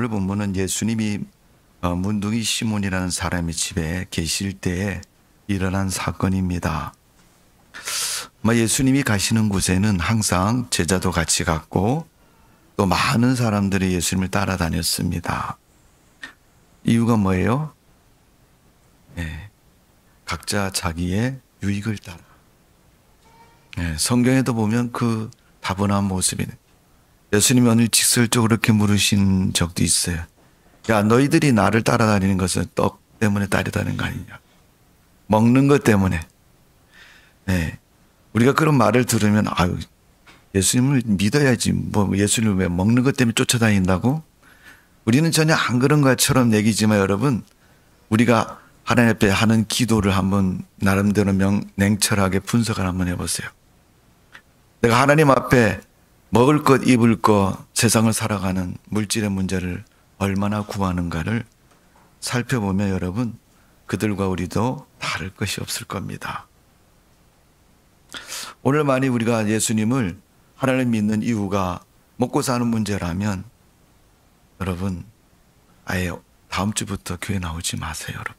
오늘 본문은 예수님이 문둥이 시몬이라는 사람의 집에 계실 때에 일어난 사건입니다. 예수님이 가시는 곳에는 항상 제자도 같이 갔고 또 많은 사람들이 예수님을 따라다녔습니다. 이유가 뭐예요? 각자 자기의 유익을 따라. 성경에도 보면 그 다분한 모습이 예수님이 오늘 직설적으로 그렇게 물으신 적도 있어요. 야, 너희들이 나를 따라다니는 것은 떡 때문에 따라다니는 거 아니냐. 먹는 것 때문에. 우리가 그런 말을 들으면 아유, 예수님을 믿어야지. 예수님을 왜 먹는 것 때문에 쫓아다닌다고? 우리는 전혀 안 그런 것처럼 얘기지만 여러분, 우리가 하나님 앞에 하는 기도를 한번 나름대로 냉철하게 분석을 한번 해보세요. 내가 하나님 앞에 먹을 것, 입을 것, 세상을 살아가는 물질의 문제를 얼마나 구하는가를 살펴보면 여러분, 그들과 우리도 다를 것이 없을 겁니다. 오늘 만약 우리가 예수님을 하나님 믿는 이유가 먹고 사는 문제라면 여러분, 아예 다음 주부터 교회 나오지 마세요, 여러분.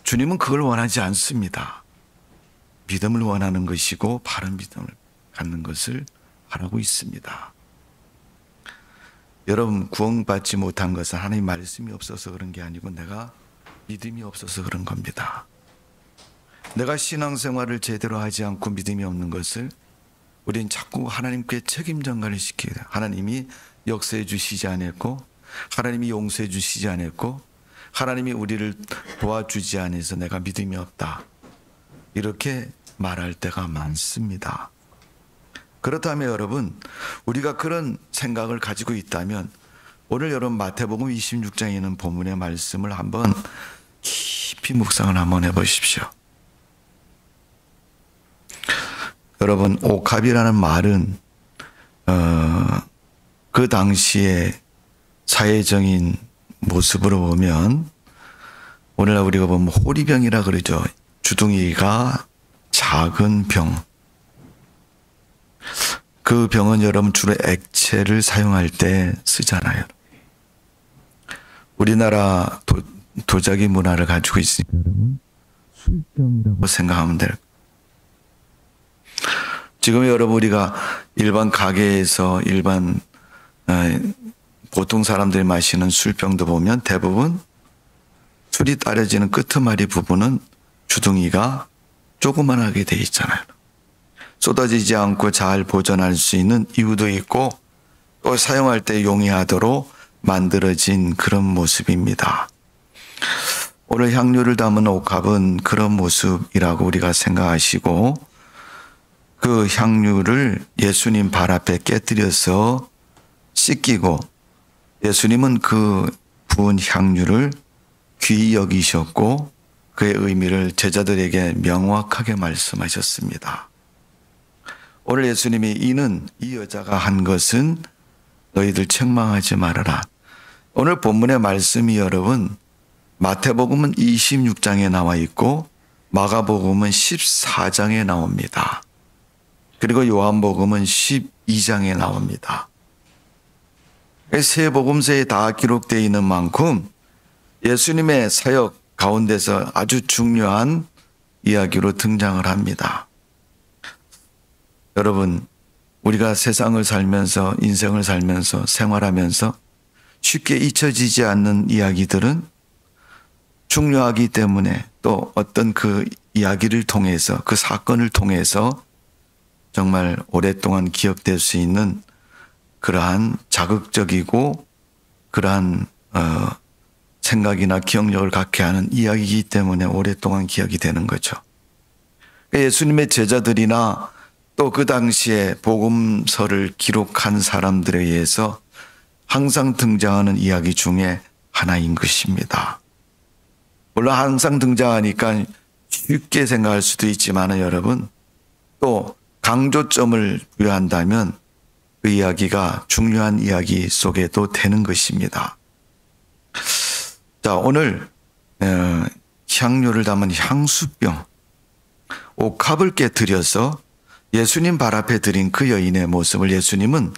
주님은 그걸 원하지 않습니다. 믿음을 원하는 것이고 바른 믿음을 갖는 것을 바라고 있습니다. 여러분, 구원받지 못한 것은 하나님 말씀이 없어서 그런 게 아니고 내가 믿음이 없어서 그런 겁니다. 내가 신앙생활을 제대로 하지 않고 믿음이 없는 것을 우리는 자꾸 하나님께 책임 전가를 시키게 돼요. 하나님이 역사해 주시지 않았고 하나님이 용서해 주시지 않았고 하나님이 우리를 도와주지 않아서 내가 믿음이 없다. 이렇게 말할 때가 많습니다. 그렇다면 여러분, 우리가 그런 생각을 가지고 있다면 오늘 여러분 마태복음 26장에 있는 본문의 말씀을 한번 깊이 묵상을 한번 해보십시오. 여러분, 옥합이라는 말은 그 당시에 사회적인 모습으로 보면 오늘날 우리가 보면 호리병이라 그러죠. 주둥이가 작은 병. 그 병은 여러분 주로 액체를 사용할 때 쓰잖아요. 우리나라 도자기 문화를 가지고 있으니까 여러분 술병이라고 생각하면 돼요. 지금 여러분 우리가 일반 가게에서 일반 보통 사람들이 마시는 술병도 보면 대부분 술이 따려지는 끄트머리 부분은 주둥이가 조그만하게 돼 있잖아요. 쏟아지지 않고 잘 보존할 수 있는 이유도 있고 또 사용할 때 용이하도록 만들어진 그런 모습입니다. 오늘 향유를 담은 옥합은 그런 모습이라고 우리가 생각하시고 그 향유를 예수님 발 앞에 깨뜨려서 씻기고 예수님은 그 부은 향유를 귀히 여기셨고 그의 의미를 제자들에게 명확하게 말씀하셨습니다. 오늘 예수님이 이는 이 여자가 한 것은 너희들 책망하지 말아라. 오늘 본문의 말씀이 여러분 마태복음은 26장에 나와 있고 마가복음은 14장에 나옵니다. 그리고 요한복음은 12장에 나옵니다. 세 복음서에 다 기록되어 있는 만큼 예수님의 사역 가운데서 아주 중요한 이야기로 등장을 합니다. 여러분, 우리가 세상을 살면서 인생을 살면서 생활하면서 쉽게 잊혀지지 않는 이야기들은 중요하기 때문에 또 어떤 그 이야기를 통해서 그 사건을 통해서 정말 오랫동안 기억될 수 있는 그러한 자극적이고 그러한 생각이나 기억력을 갖게 하는 이야기이기 때문에 오랫동안 기억이 되는 거죠. 예수님의 제자들이나 또 그 당시에 복음서를 기록한 사람들에 의해서 항상 등장하는 이야기 중에 하나인 것입니다. 물론 항상 등장하니까 쉽게 생각할 수도 있지만 여러분 또 강조점을 부여한다면 그 이야기가 중요한 이야기 속에도 되는 것입니다. 자, 오늘 향료를 담은 향수병, 옥합을 깨뜨려서 예수님 발 앞에 드린 그 여인의 모습을 예수님은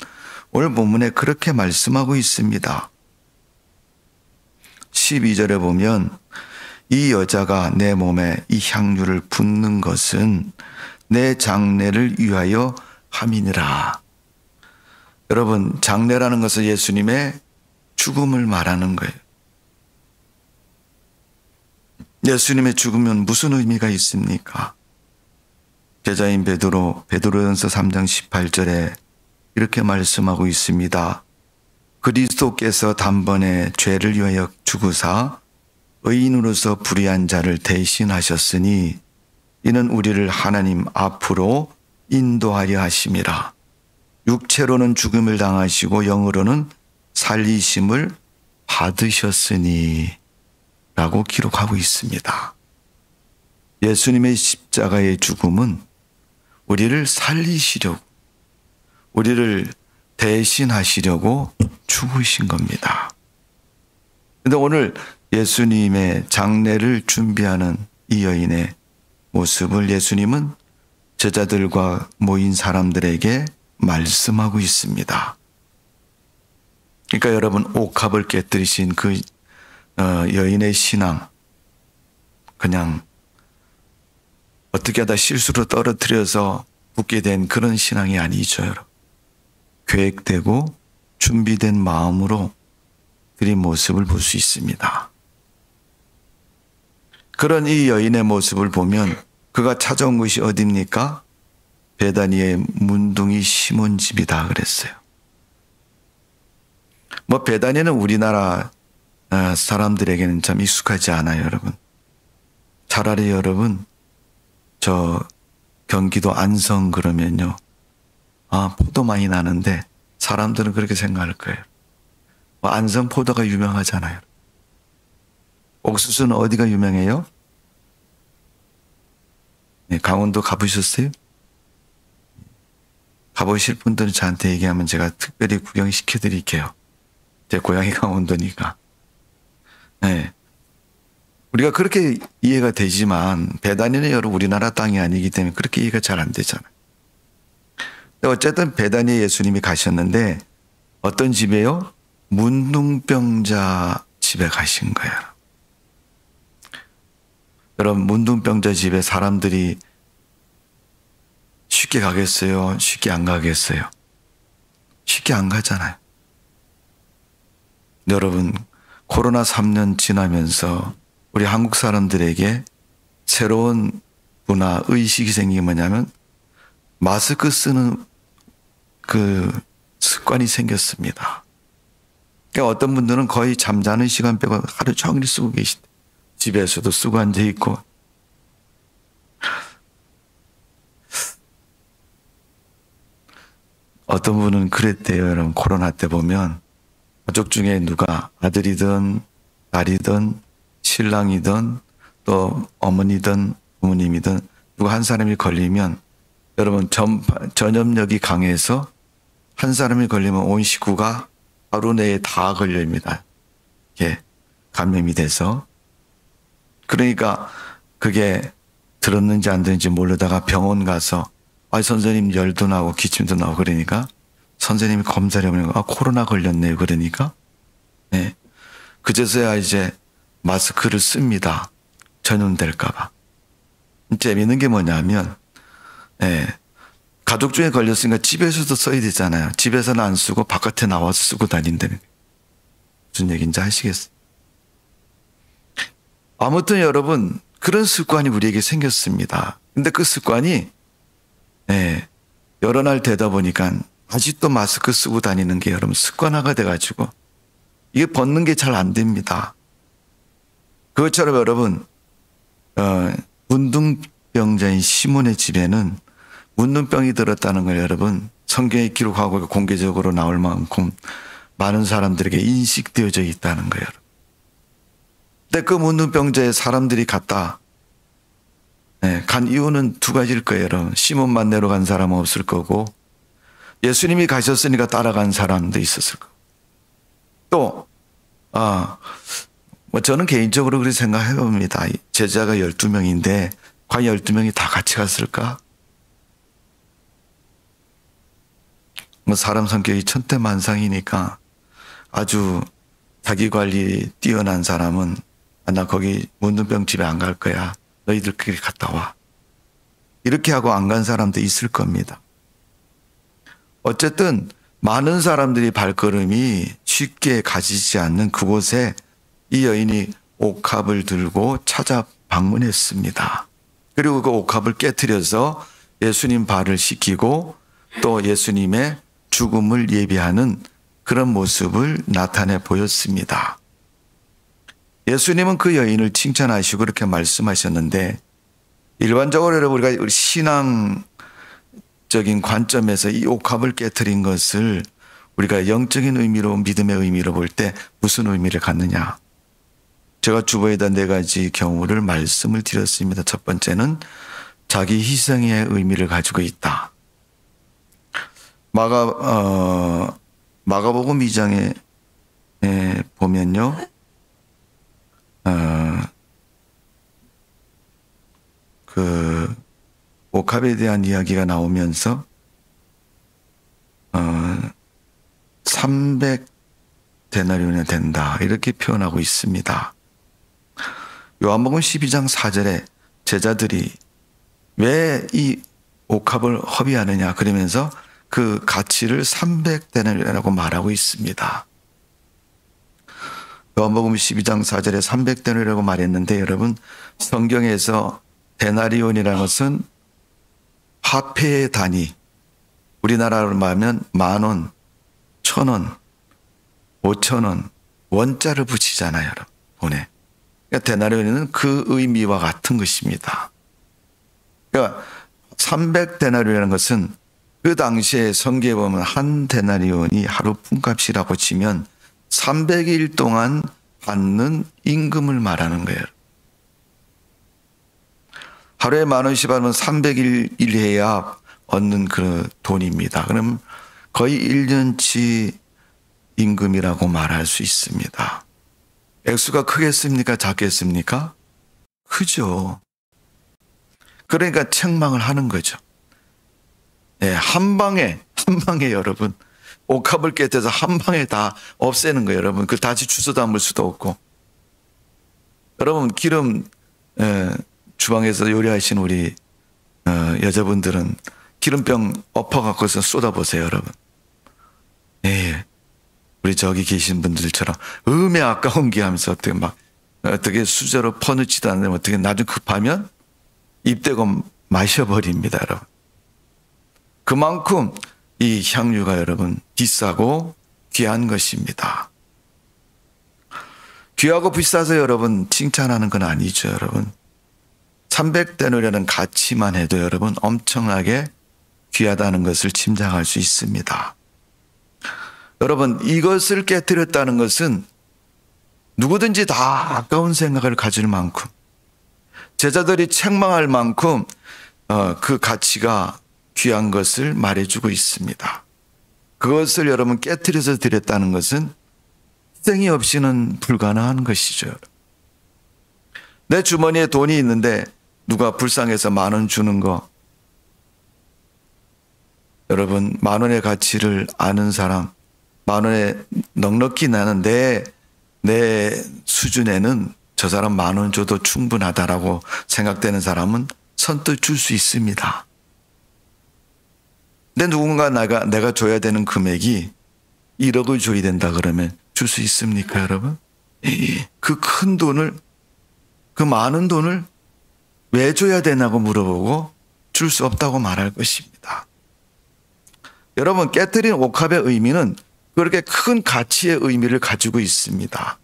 오늘 본문에 그렇게 말씀하고 있습니다. 12절에 보면 이 여자가 내 몸에 이 향유를 붓는 것은 내 장례를 위하여 함이니라. 여러분, 장례라는 것은 예수님의 죽음을 말하는 거예요. 예수님의 죽으면 무슨 의미가 있습니까? 제자인 베드로전서 3장 18절에 이렇게 말씀하고 있습니다. 그리스도께서 단번에 죄를 위하여 죽으사 의인으로서 불의한 자를 대신하셨으니 이는 우리를 하나님 앞으로 인도하려 하심이라. 육체로는 죽음을 당하시고 영으로는 살리심을 받으셨으니 라고 기록하고 있습니다. 예수님의 십자가의 죽음은 우리를 살리시려고, 우리를 대신하시려고 죽으신 겁니다. 그런데 오늘 예수님의 장례를 준비하는 이 여인의 모습을 예수님은 제자들과 모인 사람들에게 말씀하고 있습니다. 그러니까 여러분, 옥합을 깨뜨리신 그 여인의 신앙, 그냥 어떻게 하다 실수로 떨어뜨려서 붙게 된 그런 신앙이 아니죠, 여러분. 계획되고 준비된 마음으로 그린 모습을 볼 수 있습니다. 그런 이 여인의 모습을 보면 그가 찾아온 곳이 어디입니까? 베다니의 문둥이 시몬 집이다 그랬어요. 베다니는 우리나라 사람들에게는 참 익숙하지 않아요, 여러분. 차라리 여러분, 저 경기도 안성 그러면요, 포도 많이 나는데 사람들은 그렇게 생각할 거예요. 안성 포도가 유명하잖아요. 옥수수는 어디가 유명해요? 네, 강원도 가보셨어요? 가보실 분들은 저한테 얘기하면 제가 특별히 구경시켜 드릴게요. 제 고향이 강원도니까. 네. 우리가 그렇게 이해가 되지만 베다니는 여러분 우리나라 땅이 아니기 때문에 그렇게 이해가 잘 안 되잖아요. 어쨌든 베다니에 예수님이 가셨는데 어떤 집에요? 문둥병자 집에 가신 거예요. 여러분, 문둥병자 집에 사람들이 쉽게 가겠어요? 쉽게 안 가겠어요? 쉽게 안 가잖아요. 여러분, 코로나 3년 지나면서 우리 한국 사람들에게 새로운 문화, 의식이 생긴 게 뭐냐면 마스크 쓰는 그 습관이 생겼습니다. 그러니까 어떤 분들은 거의 잠자는 시간 빼고 하루 종일 쓰고 계신데 집에서도 쓰고 앉아 있고. 어떤 분은 그랬대요, 여러분. 코로나 때 보면 가족 중에 누가 아들이든 딸이든 신랑이든 또 어머니든 부모님이든 누가 한 사람이 걸리면 여러분 전염력이 강해서 한 사람이 걸리면 온 식구가 하루 내에 다 걸립니다. 예, 감염이 돼서. 그러니까 그게 들었는지 안 들었는지 모르다가 병원 가서 선생님 열도 나고 기침도 나고 그러니까 선생님이 검사를 해보면 코로나 걸렸네요. 그러니까 네. 그제서야 이제 마스크를 씁니다. 전염될까 봐. 재미있는 게 뭐냐면 가족 중에 걸렸으니까 집에서도 써야 되잖아요. 집에서는 안 쓰고 바깥에 나와서 쓰고 다닌다는 거예요. 무슨 얘기인지 아시겠어요? 아무튼 여러분, 그런 습관이 우리에게 생겼습니다. 근데 그 습관이 여러 날 되다 보니까 아직도 마스크 쓰고 다니는 게 여러분 습관화가 돼가지고 이게 벗는 게 잘 안 됩니다. 그것처럼 여러분, 문둥병자인 시몬의 집에는 문둥병이 들었다는 걸 여러분 성경에 기록하고 공개적으로 나올 만큼 많은 사람들에게 인식되어져 있다는 거예요. 근데 그 문둥병자의 사람들이 갔다 간 이유는 두 가지일 거예요, 여러분. 시몬만 내려간 사람은 없을 거고 예수님이 가셨으니까 따라간 사람도 있었을 거고 또 저는 개인적으로 그렇게 생각해 봅니다. 제자가 12명인데 과연 12명이 다 같이 갔을까? 뭐 사람 성격이 천태만상이니까 아주 자기 관리 뛰어난 사람은 나 거기 문둥병 집에 안 갈 거야. 너희들끼리 갔다 와. 이렇게 하고 안 간 사람도 있을 겁니다. 어쨌든 많은 사람들이 발걸음이 쉽게 가지지 않는 그곳에 이 여인이 옥합을 들고 찾아 방문했습니다. 그리고 그 옥합을 깨트려서 예수님 발을 씻기고 또 예수님의 죽음을 예비하는 그런 모습을 나타내 보였습니다. 예수님은 그 여인을 칭찬하시고 그렇게 말씀하셨는데 일반적으로 여러분 우리가 신앙적인 관점에서 이 옥합을 깨트린 것을 우리가 영적인 의미로 믿음의 의미로 볼 때 무슨 의미를 갖느냐. 제가 주보에다 4가지 경우를 말씀을 드렸습니다. 첫 번째는 자기 희생의 의미를 가지고 있다. 마가복음 2장에 보면요. 그 옥합에 대한 이야기가 나오면서 300데나리온이 된다. 이렇게 표현하고 있습니다. 요한복음 12장 4절에 제자들이 왜 이 옥합을 허비하느냐 그러면서 그 가치를 300데나리온이라고 말하고 있습니다. 요한복음 12장 4절에 300데나리온이라고 말했는데 여러분 성경에서 데나리온이라는 것은 화폐의 단위, 우리나라로 말하면 10,000원, 1,000원, 5,000원, 원자를 붙이잖아요, 여러분. 돈에. 그러니까 데나리온은 그 의미와 같은 것입니다. 그러니까 300데나리온이라는 것은 그 당시에 성경에 보면 한 데나리온이 하루 품값이라고 치면 300일 동안 받는 임금을 말하는 거예요. 하루에 10,000원씩 받으면 300일 일해야 얻는 그 돈입니다. 그럼 거의 1년치 임금이라고 말할 수 있습니다. 액수가 크겠습니까? 작겠습니까? 크죠. 그러니까 책망을 하는 거죠. 네, 한 방에 여러분 옥합을 깨뜨려서 한 방에 다 없애는 거예요. 여러분 그 다시 주워 담을 수도 없고. 여러분 기름 주방에서 요리하신 우리 여자분들은 기름병 엎어갖고서 쏟아보세요, 여러분. 예, 우리 저기 계신 분들처럼 음에 아까운 게 하면서 어떻게 수저로 퍼넣지도 않는데 어떻게 나중에 급하면 입대고 마셔버립니다, 여러분. 그만큼 이 향유가 여러분 비싸고 귀한 것입니다. 귀하고 비싸서 여러분 칭찬하는 건 아니죠, 여러분. 300데나리온이라는 가치만 해도 여러분 엄청나게 귀하다는 것을 짐작할 수 있습니다. 여러분 이것을 깨뜨렸다는 것은 누구든지 다 아까운 생각을 가질 만큼 제자들이 책망할 만큼 그 가치가 귀한 것을 말해주고 있습니다. 그것을 여러분 깨뜨려서 드렸다는 것은 희생이 없이는 불가능한 것이죠. 내 주머니에 돈이 있는데 누가 불쌍해서 10,000원 주는 거, 여러분 10,000원의 가치를 아는 사람, 10,000원에 넉넉히 나는 내 수준에는 저 사람 10,000원 줘도 충분하다라고 생각되는 사람은 선뜻 줄 수 있습니다. 근데 누군가 내가 줘야 되는 금액이 1억을 줘야 된다 그러면 줄 수 있습니까, 여러분? 그 큰 돈을, 그 많은 돈을 왜 줘야 되냐고 물어보고 줄 수 없다고 말할 것입니다. 여러분 깨뜨린 옥합의 의미는 그렇게 큰 가치의 의미를 가지고 있습니다.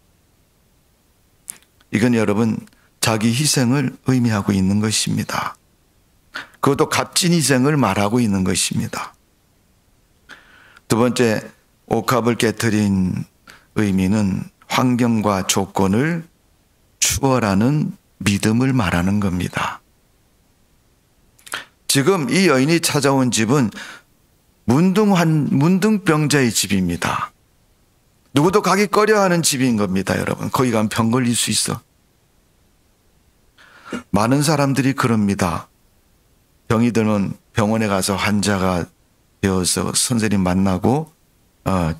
이건 여러분 자기 희생을 의미하고 있는 것입니다. 그것도 값진 희생을 말하고 있는 것입니다. 두 번째, 옥합을 깨뜨린 의미는 환경과 조건을 추월하는 믿음을 말하는 겁니다. 지금 이 여인이 찾아온 집은 문둥병자의 집입니다. 누구도 가기 꺼려하는 집인 겁니다, 여러분. 거기 가면 병 걸릴 수 있어. 많은 사람들이 그럽니다. 병이 들면 병원에 가서 환자가 되어서 선생님 만나고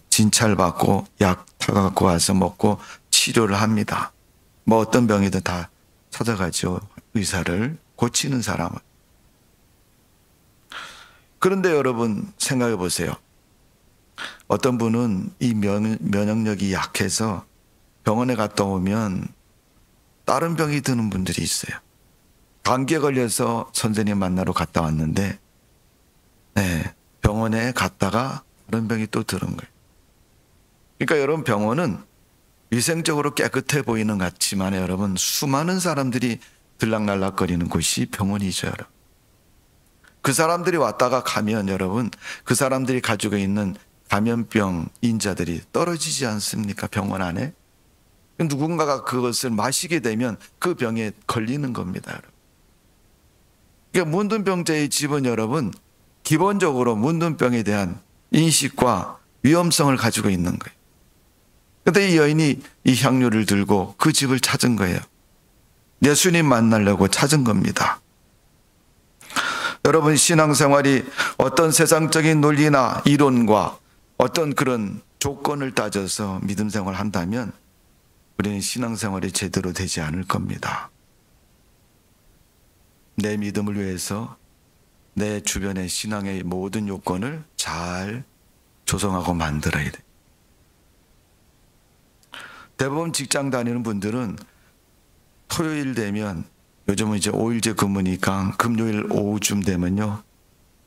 진찰받고 약 타갖고 와서 먹고 치료를 합니다. 뭐 어떤 병이든 다 찾아가죠. 의사를 고치는 사람은. 그런데 여러분 생각해 보세요. 어떤 분은 이 면역력이 약해서 병원에 갔다 오면 다른 병이 드는 분들이 있어요. 감기에 걸려서 선생님 만나러 갔다 왔는데 병원에 갔다가 다른 병이 또 드는 거예요. 그러니까 여러분 병원은 위생적으로 깨끗해 보이는 것 같지만 여러분 수많은 사람들이 들락날락거리는 곳이 병원이죠. 여러분. 그 사람들이 왔다가 가면 여러분 그 사람들이 가지고 있는 감염병 인자들이 떨어지지 않습니까? 병원 안에. 누군가가 그것을 마시게 되면 그 병에 걸리는 겁니다. 여러분. 그러니까 문둥병자의 집은 여러분 기본적으로 문둥병에 대한 인식과 위험성을 가지고 있는 거예요. 그런데 이 여인이 이 향료를 들고 그 집을 찾은 거예요. 예수님 만나려고 찾은 겁니다. 여러분 신앙생활이 어떤 세상적인 논리나 이론과 어떤 그런 조건을 따져서 믿음 생활을 한다면 우리는 신앙생활이 제대로 되지 않을 겁니다. 내 믿음을 위해서 내 주변의 신앙의 모든 요건을 잘 조성하고 만들어야 돼. 대부분 직장 다니는 분들은 토요일 되면 요즘은 이제 5일제 근무니까 금요일 오후쯤 되면요.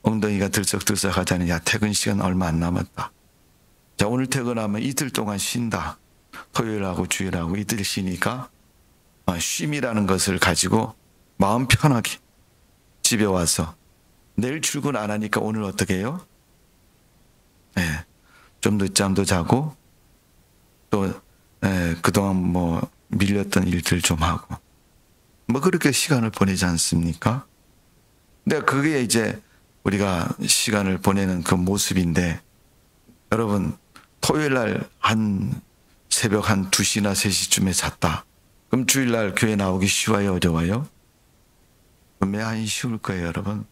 엉덩이가 들썩들썩 하잖아요. 야, 퇴근 시간 얼마 안 남았다. 자, 오늘 퇴근하면 이틀 동안 쉰다. 토요일하고 주일하고 이틀 쉬니까 쉼이라는 것을 가지고 마음 편하게 집에 와서 내일 출근 안 하니까 오늘 어떻게 해요? 좀 늦잠도 자고 또 그동안 뭐 밀렸던 일들 좀 하고 뭐 그렇게 시간을 보내지 않습니까? 근데 그게 이제 우리가 시간을 보내는 그 모습인데 여러분 토요일 날 한 새벽 한 2시나 3시쯤에 잤다. 그럼 주일날 교회 나오기 쉬워요? 어려워요? 왜 안 쉬울 거예요, 여러분?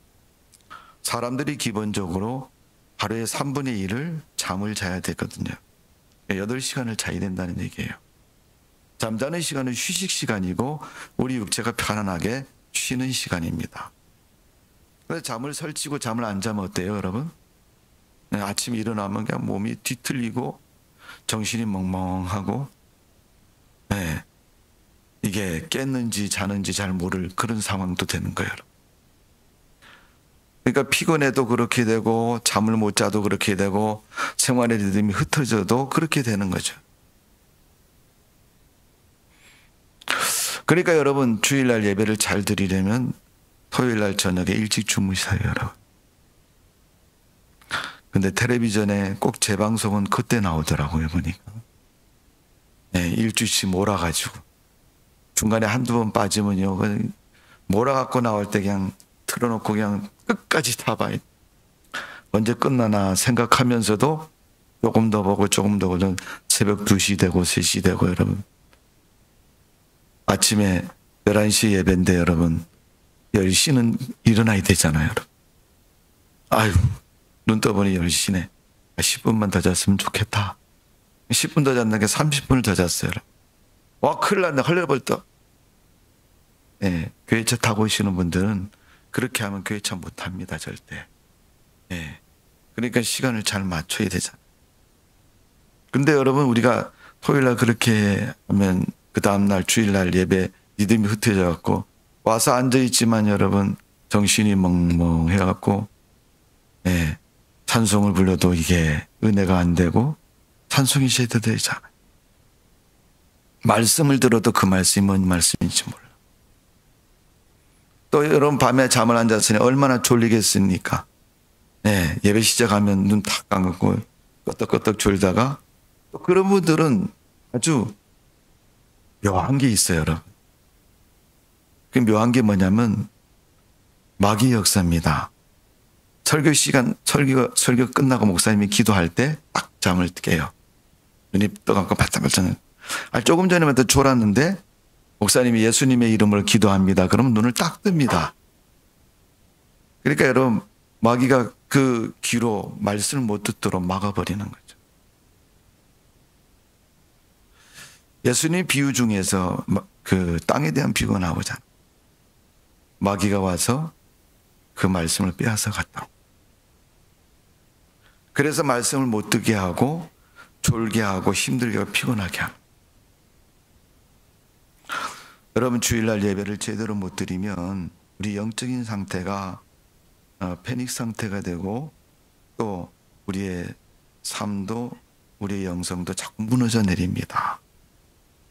사람들이 기본적으로 하루에 3분의 1을 잠을 자야 되거든요. 8시간을 자야 된다는 얘기예요. 잠자는 시간은 휴식 시간이고 우리 육체가 편안하게 쉬는 시간입니다. 그래서 잠을 설치고 잠을 안 자면 어때요, 여러분? 아침에 일어나면 그냥 몸이 뒤틀리고 정신이 멍멍하고 이게 깼는지 자는지 잘 모를 그런 상황도 되는 거예요. 그러니까 피곤해도 그렇게 되고 잠을 못 자도 그렇게 되고 생활의 리듬이 흩어져도 그렇게 되는 거죠. 그러니까 여러분 주일날 예배를 잘 드리려면 토요일날 저녁에 일찍 주무셔요, 여러분. 근데 텔레비전에 꼭 재방송은 그때 나오더라고요, 보니까. 일주일씩 몰아가지고. 중간에 한두 번 빠지면요, 몰아갖고 나올 때 그냥 틀어놓고 그냥 끝까지 다 봐요. 언제 끝나나 생각하면서도 조금 더 보고 조금 더 보면 새벽 2시 되고 3시 되고 여러분. 아침에 11시 예배인데 여러분 10시는 일어나야 되잖아요, 여러분. 아유, 눈 떠보니 10시네. 10분만 더 잤으면 좋겠다. 10분 더 잤는 게 30분을 더 잤어요, 여러분. 와, 큰일 났네. 헐레벌떡. 교회차 타고 오시는 분들은 그렇게 하면 교회차 못 합니다, 절대. 그러니까 시간을 잘 맞춰야 되잖아요. 근데 여러분, 우리가 토요일날 그렇게 하면 그 다음날 주일날 예배 믿음이 흩어져 갖고 와서 앉아있지만 여러분 정신이 멍멍해 갖고 찬송을 불러도 이게 은혜가 안 되고 찬송이 제대로 되잖아요. 말씀을 들어도 그 말씀이 뭔 말씀인지 몰라. 또 여러분 밤에 잠을 안 잤으니 얼마나 졸리겠습니까? 예배 시작하면 눈 탁 감고 끄덕끄덕 졸다가 또 그런 분들은 아주 묘한 게 있어요, 여러분. 그 묘한 게 뭐냐면 마귀 역사입니다. 설교 시간, 설교 끝나고 목사님이 기도할 때 딱 잠을 깨요. 눈이 떠감고 바짝바짝. 조금 전에만 더 졸았는데 목사님이 예수님의 이름으로 기도합니다. 그러면 눈을 딱 뜹니다. 그러니까 여러분 마귀가 그 귀로 말씀을 못 듣도록 막아버리는 거죠. 예수님 비유 중에서 그 땅에 대한 비유가 나오잖아요. 마귀가 와서 그 말씀을 빼앗아 갔다고. 그래서 말씀을 못 듣게 하고 졸게 하고 힘들게 하고 피곤하게 하고. 여러분 주일날 예배를 제대로 못 드리면 우리 영적인 상태가 패닉 상태가 되고 또 우리의 삶도 우리의 영성도 자꾸 무너져 내립니다.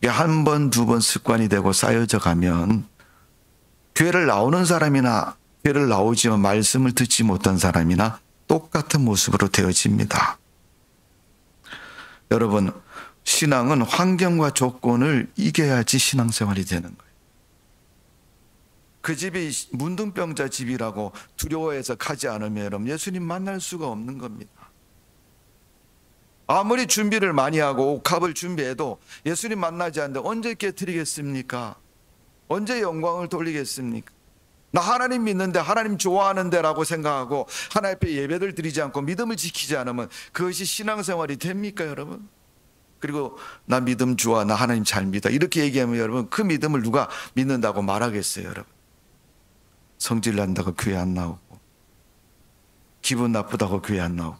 한 번, 두 번 습관이 되고 쌓여져 가면 교회를 나오는 사람이나 교회를 나오지만 말씀을 듣지 못한 사람이나 똑같은 모습으로 되어집니다. 여러분, 신앙은 환경과 조건을 이겨야지 신앙생활이 되는 거예요. 그 집이 문둥병자 집이라고 두려워해서 가지 않으면 여러분 예수님 만날 수가 없는 겁니다. 아무리 준비를 많이 하고 옥합을 준비해도 예수님 만나지 않는데 언제 깨뜨리겠습니까? 언제 영광을 돌리겠습니까? 나 하나님 믿는데 하나님 좋아하는데 라고 생각하고 하나님 앞에 예배를 드리지 않고 믿음을 지키지 않으면 그것이 신앙생활이 됩니까 여러분? 그리고 나 믿음 좋아, 나 하나님 잘 믿어 이렇게 얘기하면 여러분 그 믿음을 누가 믿는다고 말하겠어요 여러분? 성질 난다고 교회 안 나오고 기분 나쁘다고 교회 안 나오고.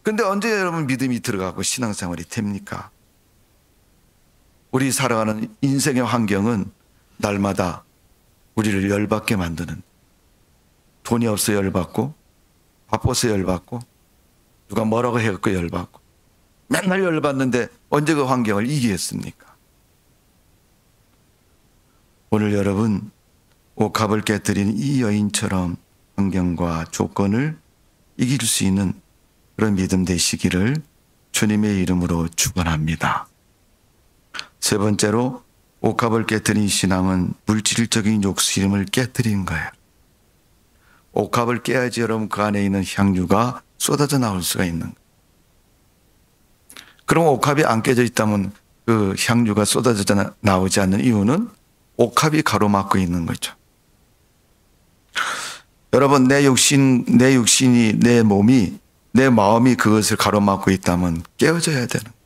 근데 언제 여러분 믿음이 들어가고 신앙생활이 됩니까? 우리 살아가는 인생의 환경은 날마다 우리를 열받게 만드는, 돈이 없어 열받고 바빠서 열받고 누가 뭐라고 해갖고 열받고 맨날 열받는데 언제 그 환경을 이기겠습니까? 오늘 여러분 옥합을 깨뜨린 이 여인처럼 환경과 조건을 이길 수 있는 그런 믿음 되시기를 주님의 이름으로 축원합니다. 세 번째로 옥합을 깨뜨린 신앙은 물질적인 욕심을 깨뜨리는 거예요. 옥합을 깨야지 여러분 그 안에 있는 향유가 쏟아져 나올 수가 있는 거예요. 그럼 옥합이 안 깨져 있다면 그 향유가 쏟아져 나오지 않는 이유는 옥합이 가로막고 있는 거죠. 여러분 내 육신이 내 몸이 내 마음이 그것을 가로막고 있다면 깨어져야 되는 거예요.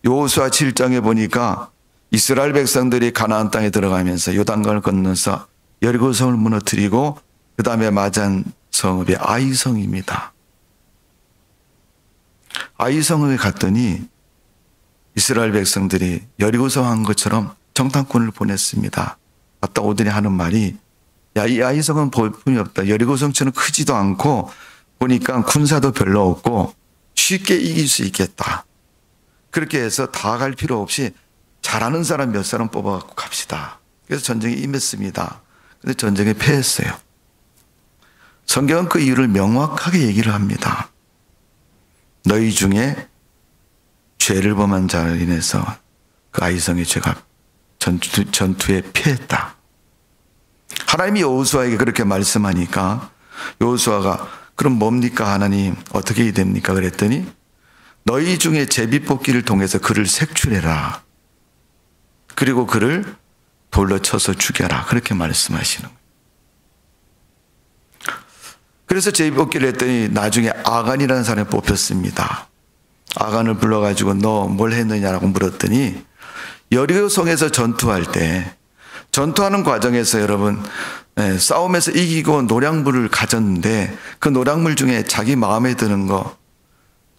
여호수아 7장에 보니까 이스라엘 백성들이 가나안 땅에 들어가면서 요단강을 건너서 여리고성을 무너뜨리고 그 다음에 맞은 성읍이 아이성입니다. 아이성에 갔더니 이스라엘 백성들이 여리고성 한 것처럼 정탐꾼을 보냈습니다. 갔다 오더니 하는 말이 야, 이 아이성은 볼품이 없다. 여리고성처럼 크지도 않고 보니까 군사도 별로 없고 쉽게 이길 수 있겠다. 그렇게 해서 다 갈 필요 없이 잘하는 사람 몇 사람 뽑아갖고 갑시다. 그래서 전쟁에 임했습니다. 근데 전쟁에 패했어요. 성경은 그 이유를 명확하게 얘기를 합니다. 너희 중에 죄를 범한 자로 인해서 그 아이성의 죄가 전투에 패했다. 하나님이 여호수아에게 그렇게 말씀하니까 여호수아가 그럼 뭡니까 하나님 어떻게 됩니까? 그랬더니 너희 중에 제비뽑기를 통해서 그를 색출해라. 그리고 그를 돌로 쳐서 죽여라. 그렇게 말씀하시는 거예요. 그래서 제비뽑기를 했더니 나중에 아간이라는 사람이 뽑혔습니다. 아간을 불러가지고 너 뭘 했느냐라고 물었더니 여리고성에서 전투할 때 전투하는 과정에서 여러분 싸움에서 이기고 노량물을 가졌는데 그 노량물 중에 자기 마음에 드는 거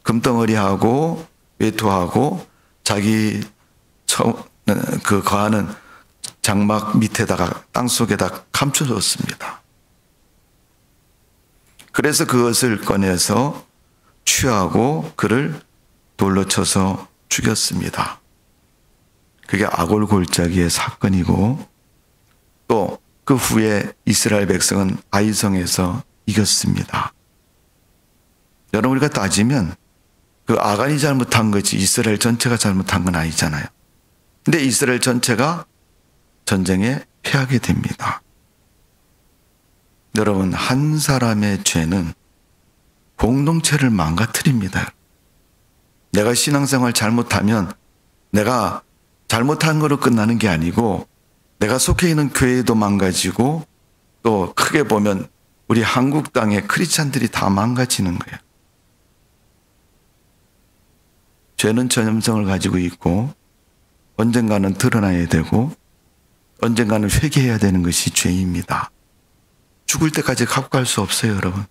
금덩어리하고 외투하고 자기 그 거하는 장막 밑에다가 땅속에다 감춰줬습니다. 그래서 그것을 꺼내서 취하고 그를 돌로 쳐서 죽였습니다. 그게 아골골짜기의 사건이고 또 그 후에 이스라엘 백성은 아이성에서 이겼습니다. 여러분 우리가 따지면 그 아간이 잘못한 거지 이스라엘 전체가 잘못한 건 아니잖아요. 근데 이스라엘 전체가 전쟁에 패하게 됩니다. 여러분 한 사람의 죄는 공동체를 망가뜨립니다. 내가 신앙생활 잘못하면 내가 잘못한 거로 끝나는 게 아니고 내가 속해 있는 교회도 망가지고 또 크게 보면 우리 한국 땅의 크리스찬들이 다 망가지는 거예요. 죄는 전염성을 가지고 있고 언젠가는 드러나야 되고 언젠가는 회개해야 되는 것이 죄입니다. 죽을 때까지 갖고 갈 수 없어요, 여러분.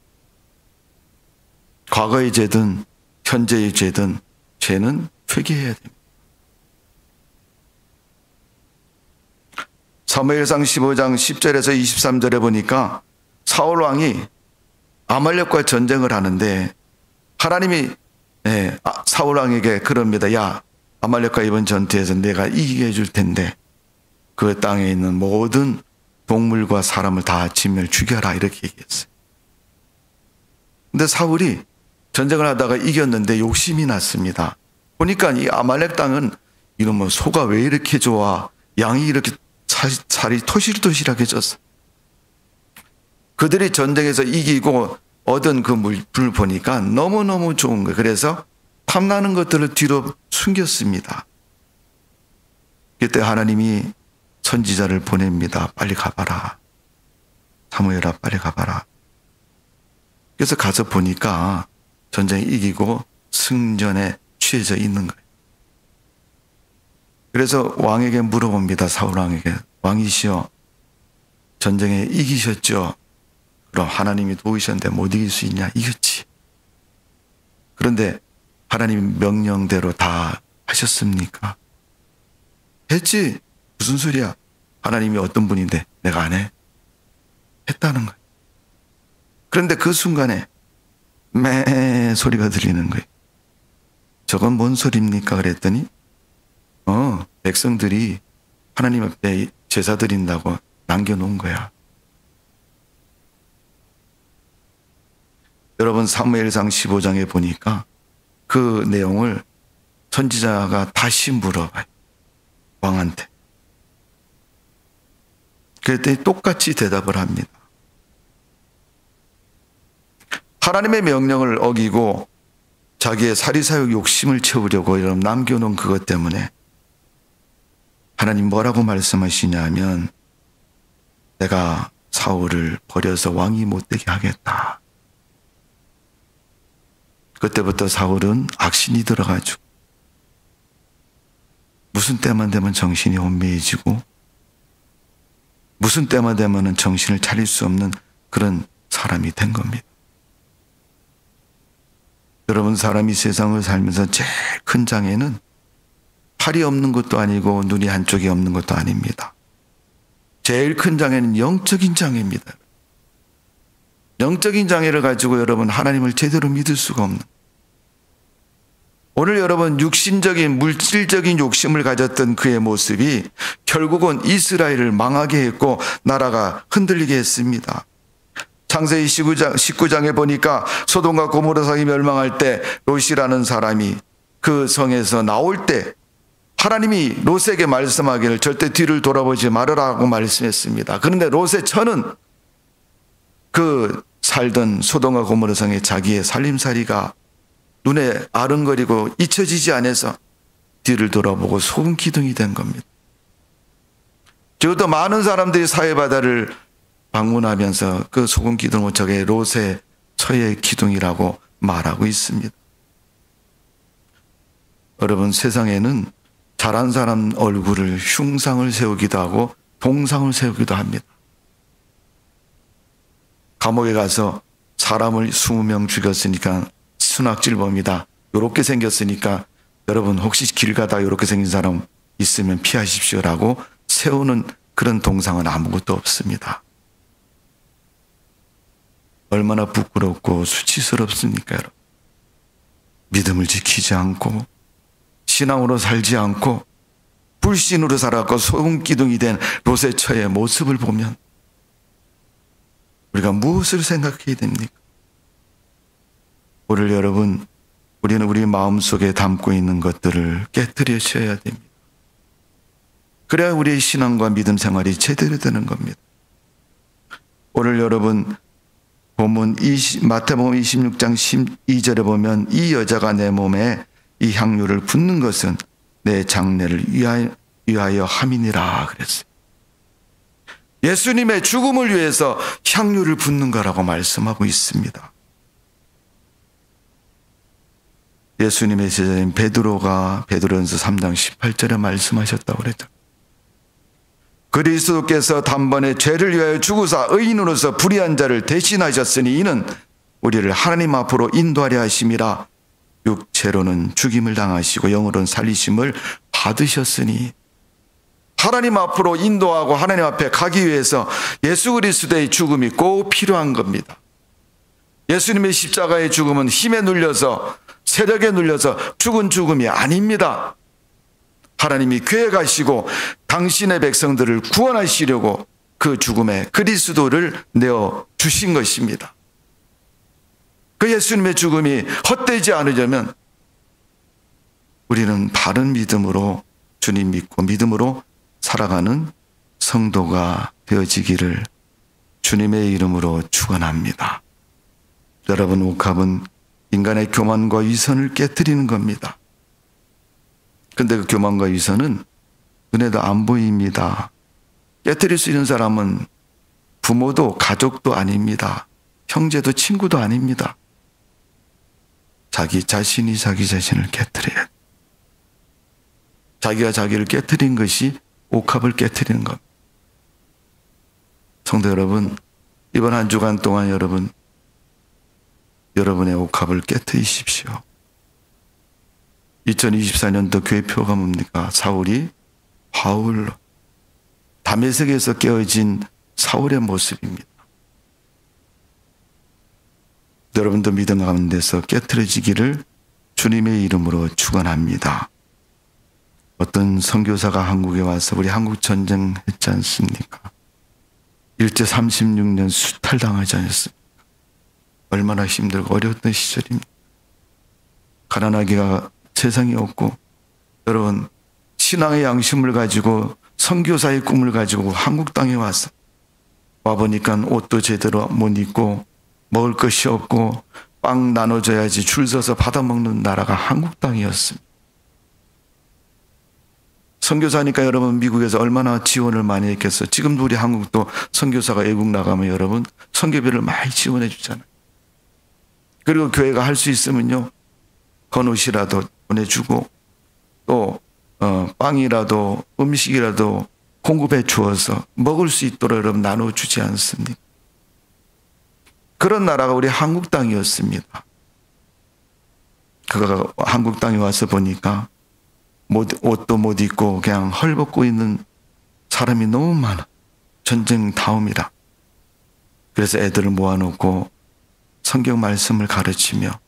과거의 죄든 현재의 죄든 죄는 회개해야 됩니다. 사무엘상 15장 10절에서 23절에 보니까 사울 왕이 아말렉과 전쟁을 하는데 하나님이 사울 왕에게 그럽니다. 야, 아말렉과 이번 전투에서 내가 이기게 해줄 텐데 그 땅에 있는 모든 동물과 사람을 다 진멸 죽여라 이렇게 얘기했어요. 근데 사울이 전쟁을 하다가 이겼는데 욕심이 났습니다. 보니까 이 아말렉 땅은 이놈의 소가 왜 이렇게 좋아, 양이 이렇게 살이 토실토실하게 졌어. 그들이 전쟁에서 이기고 얻은 그 물품을 보니까 너무너무 좋은 거예요. 그래서 탐나는 것들을 뒤로 숨겼습니다. 그때 하나님이 선지자를 보냅니다. 빨리 가봐라. 사무엘아, 빨리 가봐라. 그래서 가서 보니까 전쟁에 이기고 승전에 취해져 있는 거예요. 그래서 왕에게 물어봅니다. 사울 왕에게. 왕이시여, 전쟁에 이기셨죠? 그럼 하나님이 도우셨는데 못 이길 수 있냐? 이겼지. 그런데 하나님 명령대로 다 하셨습니까? 했지. 무슨 소리야? 하나님이 어떤 분인데 내가 안 해? 했다는 거예요. 그런데 그 순간에 매 소리가 들리는 거예요. 저건 뭔 소리입니까? 그랬더니 백성들이 하나님 앞에 제사 드린다고 남겨놓은 거야. 여러분 사무엘상 15장에 보니까 그 내용을 선지자가 다시 물어봐요. 왕한테. 그랬더니 똑같이 대답을 합니다. 하나님의 명령을 어기고 자기의 사리사욕 욕심을 채우려고 여러분 남겨놓은 그것 때문에 하나님 뭐라고 말씀하시냐 하면 내가 사울을 버려서 왕이 못되게 하겠다. 그때부터 사울은 악신이 들어가지고 무슨 때만 되면 정신이 혼미해지고 무슨 때만 되면 정신을 차릴 수 없는 그런 사람이 된 겁니다. 여러분 사람이 세상을 살면서 제일 큰 장애는 팔이 없는 것도 아니고 눈이 한쪽이 없는 것도 아닙니다. 제일 큰 장애는 영적인 장애입니다. 영적인 장애를 가지고 여러분 하나님을 제대로 믿을 수가 없는. 오늘 여러분 육신적인 물질적인 욕심을 가졌던 그의 모습이 결국은 이스라엘을 망하게 했고 나라가 흔들리게 했습니다. 창세기 19장에 보니까 소돔과 고모라 성이 멸망할 때 롯이라는 사람이 그 성에서 나올 때 하나님이 롯에게 말씀하기를 절대 뒤를 돌아보지 말으라고 말씀했습니다. 그런데 롯의 처는 그 살던 소돔과 고모라 성의 자기의 살림살이가 눈에 아른거리고 잊혀지지 않아서 뒤를 돌아보고 소금 기둥이 된 겁니다. 지금도 많은 사람들이 사해바다를 방문하면서 그 소금 기둥을 저게 롯의 처의 기둥이라고 말하고 있습니다. 여러분 세상에는 잘한 사람 얼굴을 흉상을 세우기도 하고 동상을 세우기도 합니다. 감옥에 가서 사람을 20명 죽였으니까 순학질범이다. 이렇게 생겼으니까 여러분 혹시 길 가다 이렇게 생긴 사람 있으면 피하십시오라고 세우는 그런 동상은 아무것도 없습니다. 얼마나 부끄럽고 수치스럽습니까, 여러분? 믿음을 지키지 않고 신앙으로 살지 않고 불신으로 살아가고 소금기둥이 된 롯의 처의 모습을 보면 우리가 무엇을 생각해야 됩니까? 오늘 여러분 우리는 우리 마음속에 담고 있는 것들을 깨뜨려셔야 됩니다. 그래야 우리의 신앙과 믿음 생활이 제대로 되는 겁니다. 오늘 여러분 본문 마태복음 26장 12절에 보면 이 여자가 내 몸에 이 향유를 붓는 것은 내 장례를 위하여 함이니라 그랬어요. 예수님의 죽음을 위해서 향유를 붓는 거라고 말씀하고 있습니다. 예수님의 제자인 베드로전서 3장 18절에 말씀하셨다고 그랬죠. 그리스도께서 단번에 죄를 위하여 죽으사 의인으로서 불의한 자를 대신하셨으니 이는 우리를 하나님 앞으로 인도하려 하심이라. 육체로는 죽임을 당하시고 영으로는 살리심을 받으셨으니, 하나님 앞으로 인도하고 하나님 앞에 가기 위해서 예수 그리스도의 죽음이 꼭 필요한 겁니다. 예수님의 십자가의 죽음은 힘에 눌려서, 세력에 눌려서 죽은 죽음이 아닙니다. 하나님이 계획하시고 당신의 백성들을 구원하시려고 그 죽음에 그리스도를 내어 주신 것입니다. 그 예수님의 죽음이 헛되지 않으려면 우리는 바른 믿음으로 주님 믿고 믿음으로 살아가는 성도가 되어지기를 주님의 이름으로 축원합니다. 여러분, 옥합은 인간의 교만과 위선을 깨뜨리는 겁니다. 근데 그 교만과 위선은 눈에도 안 보입니다. 깨뜨릴 수 있는 사람은 부모도 가족도 아닙니다. 형제도 친구도 아닙니다. 자기 자신이 자기 자신을 깨뜨려야 돼. 자기가 자기를 깨뜨린 것이 옥합을 깨뜨리는 겁니다. 성도 여러분, 이번 한 주간 동안 여러분의 옥합을 깨뜨리십시오. 2024년도 교회표가 뭡니까? 사울이 바울로, 다메섹에서 깨어진 사울의 모습입니다. 여러분도 믿음 가운데서 깨트려지기를 주님의 이름으로 축원합니다. 어떤 선교사가 한국에 와서 우리 한국 전쟁 했지 않습니까? 일제 36년 수탈당하지 않았습니까? 얼마나 힘들고 어려웠던 시절입니다. 가난하기가 세상이 없고, 여러분, 신앙의 양심을 가지고 선교사의 꿈을 가지고 한국 땅에 와보니까 옷도 제대로 못 입고 먹을 것이 없고 빵 나눠줘야지 줄 서서 받아먹는 나라가 한국 땅이었습니다. 선교사니까 여러분, 미국에서 얼마나 지원을 많이 했겠어요. 지금도 우리 한국도 선교사가 외국 나가면 여러분 선교비를 많이 지원해 주잖아요. 그리고 교회가 할 수 있으면요, 건옷이라도 보내주고 또 빵이라도 음식이라도 공급해 주어서 먹을 수 있도록 여러분 나눠주지 않습니까? 그런 나라가 우리 한국 땅이었습니다. 그가 한국 땅에 와서 보니까 옷도 못 입고 그냥 헐벗고 있는 사람이 너무 많아. 전쟁 다음이라. 그래서 애들을 모아놓고 성경 말씀을 가르치며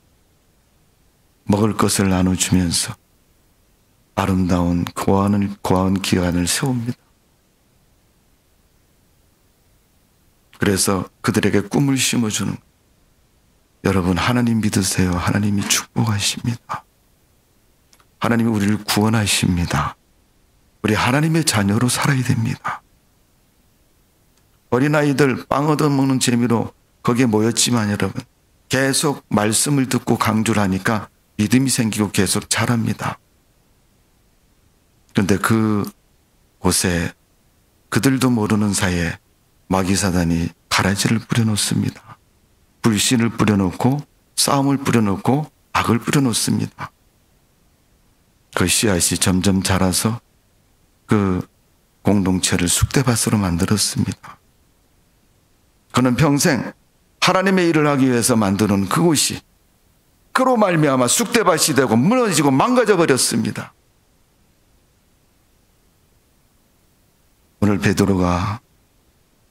먹을 것을 나눠주면서 아름다운 고아원 기관을 세웁니다. 그래서 그들에게 꿈을 심어주는 거예요. 여러분, 하나님 믿으세요. 하나님이 축복하십니다. 하나님이 우리를 구원하십니다. 우리 하나님의 자녀로 살아야 됩니다. 어린아이들 빵 얻어먹는 재미로 거기에 모였지만 여러분, 계속 말씀을 듣고 강조를 하니까 믿음이 생기고 계속 자랍니다. 그런데 그 곳에 그들도 모르는 사이에 마귀사단이 가라지를 뿌려놓습니다. 불신을 뿌려놓고 싸움을 뿌려놓고 악을 뿌려놓습니다. 그 씨앗이 점점 자라서 그 공동체를 쑥대밭으로 만들었습니다. 그는 평생 하나님의 일을 하기 위해서 만드는 그곳이 그로 말미암아 쑥대밭이 되고 무너지고 망가져 버렸습니다. 오늘 베드로가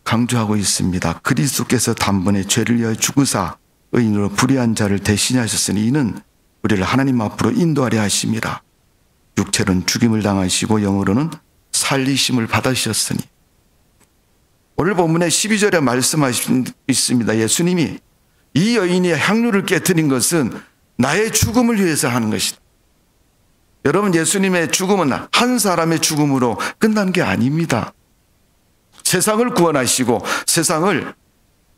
강조하고 있습니다. 그리스도께서 단번에 죄를 위하여 죽으사 의인으로 불의한 자를 대신하셨으니 이는 우리를 하나님 앞으로 인도하려 하심이라. 육체로는 죽임을 당하시고 영으로는 살리심을 받으셨으니. 오늘 본문의 12절에 말씀하신 있습니다. 예수님이 이 여인이 향유를 깨뜨린 것은 나의 죽음을 위해서 하는 것이다. 여러분, 예수님의 죽음은 한 사람의 죽음으로 끝난 게 아닙니다. 세상을 구원하시고 세상을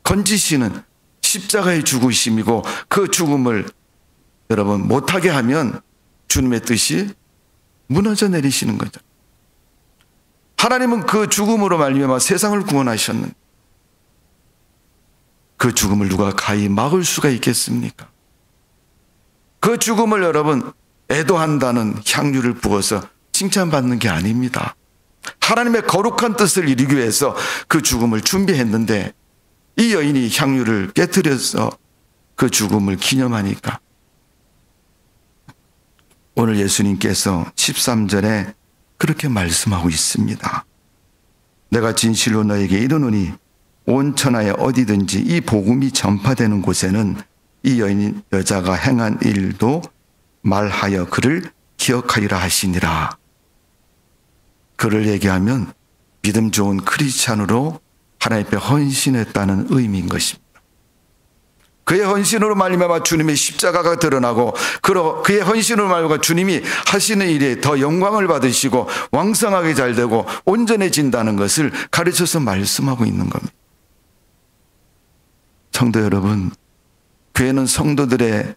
건지시는 십자가의 죽으심이고, 그 죽음을 여러분 못하게 하면 주님의 뜻이 무너져 내리시는 거죠. 하나님은 그 죽음으로 말미암아 세상을 구원하셨는데 그 죽음을 누가 가히 막을 수가 있겠습니까? 그 죽음을 여러분 애도한다는 향유를 부어서 칭찬받는 게 아닙니다. 하나님의 거룩한 뜻을 이루기 위해서 그 죽음을 준비했는데 이 여인이 향유를 깨뜨려서 그 죽음을 기념하니까 오늘 예수님께서 13절에 그렇게 말씀하고 있습니다. 내가 진실로 너에게 이르노니 온 천하에 어디든지 이 복음이 전파되는 곳에는 이 여자가 행한 일도 말하여 그를 기억하리라 하시니라. 그를 얘기하면 믿음 좋은 크리스찬으로 하나님 앞에 헌신했다는 의미인 것입니다. 그의 헌신으로 말미암아 주님의 십자가가 드러나고 그의 헌신으로 말미암아 주님이 하시는 일에 더 영광을 받으시고 왕성하게 잘 되고 온전해진다는 것을 가르쳐서 말씀하고 있는 겁니다. 성도 여러분, 교회는 성도들의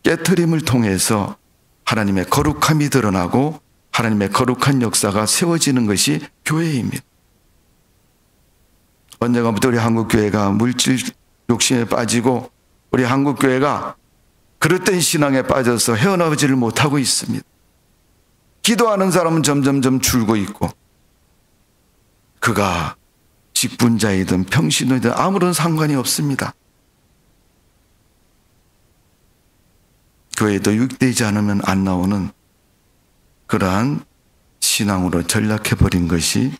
깨트림을 통해서 하나님의 거룩함이 드러나고 하나님의 거룩한 역사가 세워지는 것이 교회입니다. 언젠가부터 우리 한국교회가 물질 욕심에 빠지고 우리 한국교회가 그릇된 신앙에 빠져서 헤어나오지를 못하고 있습니다. 기도하는 사람은 점점점 줄고 있고 그가 직분자이든 평신도이든 아무런 상관이 없습니다. 교회도 유익되지 않으면 안 나오는 그러한 신앙으로 전락해버린 것이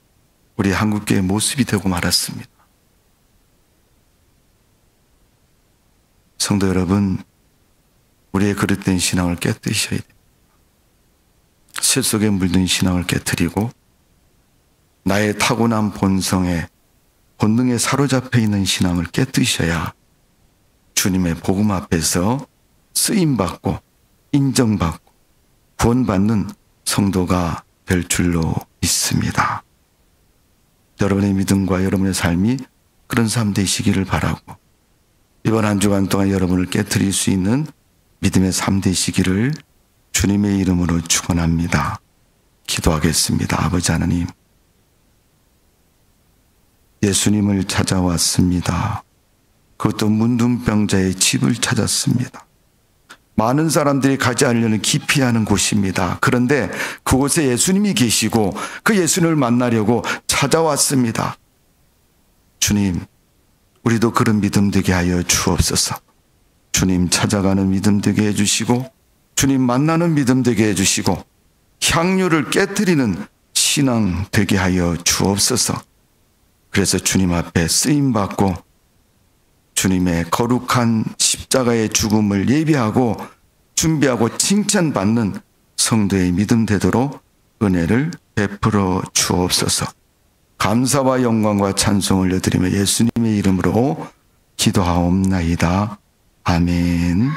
우리 한국교회의 모습이 되고 말았습니다. 성도 여러분, 우리의 그릇된 신앙을 깨뜨리셔야 됩니다. 실 속에 물든 신앙을 깨뜨리고 나의 타고난 본능에 사로잡혀 있는 신앙을 깨뜨리셔야 주님의 복음 앞에서 쓰임받고 인정받고 구원받는 성도가 될 줄로 믿습니다. 여러분의 믿음과 여러분의 삶이 그런 삶 되시기를 바라고 이번 한 주간 동안 여러분을 깨트릴 수 있는 믿음의 삶 되시기를 주님의 이름으로 축원합니다. 기도하겠습니다. 아버지 하나님, 예수님을 찾아왔습니다. 그것도 문둥병자의 집을 찾았습니다. 많은 사람들이 가지 않으려는 기피하는 곳입니다. 그런데 그곳에 예수님이 계시고 그 예수님을 만나려고 찾아왔습니다. 주님, 우리도 그런 믿음 되게 하여 주옵소서. 주님 찾아가는 믿음 되게 해주시고 주님 만나는 믿음 되게 해주시고 향유를 깨트리는 신앙 되게 하여 주옵소서. 그래서 주님 앞에 쓰임받고 주님의 거룩한 십자가의 죽음을 예비하고 준비하고 칭찬받는 성도의 믿음 되도록 은혜를 베풀어 주옵소서. 감사와 영광과 찬송을 올려드리며 예수님의 이름으로 기도하옵나이다. 아멘.